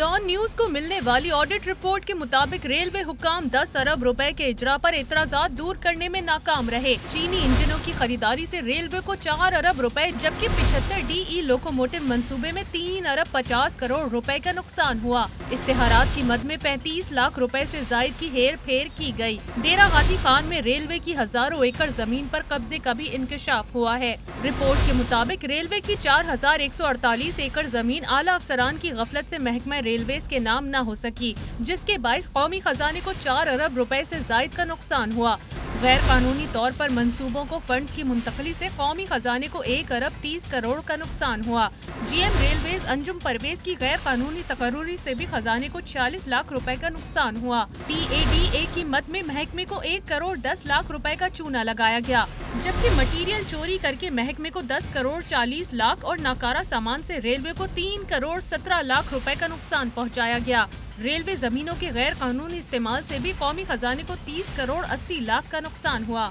Don news को मिलने वाली ऑडिट रिपोर्ट के मुताबिक रेलवे हुक्काम 10 अरब रुपए के इजरा पर एतराजात दूर करने में नाकाम रहे। चीनी इंजनों की खरीदारी से रेलवे को 4 अरब रुपए जबकि 75 DE लोकोमोटिव मंसूबे में 3 अरब 50 करोड़ रुपए का नुकसान हुआ। इश्तेहारात की मद में 35 लाख रुपए से जायद की हेर फेर की गई। डेरा गाजी खान में रेलवे की हजारों एकड़ जमीन पर कब्जे का भी इंकशाफ हुआ है। रिपोर्ट के मुताबिक रेलवे की 4148 एकड़ जमीन आला अफसरान की गफलत से महकमा रेलवेज के नाम न हो सकी, जिसके बाइस कौमी खजाने को 4 अरब रुपए से जायद का नुकसान हुआ। गैर कानूनी तौर पर मंसूबों को फंड्स की मुंतकली से कौमी खजाने को 1 अरब 30 करोड़ का नुकसान हुआ। GM रेलवेज अंजुम परवेज की गैर कानूनी तकर्रुरी से भी खजाने को 46 लाख रुपए का नुकसान हुआ। TADA की मद में महकमे को 1 करोड़ 10 लाख रुपए का चूना लगाया गया, जबकि मटीरियल चोरी करके महकमे को 10 करोड़ 40 लाख और नाकारा सामान से रेलवे को 3 करोड़ 17 लाख रुपए का नुकसान पहुंचाया गया। रेलवे जमीनों के गैर कानूनी इस्तेमाल से भी कौमी खजाने को 30 करोड़ 80 लाख का नुकसान हुआ।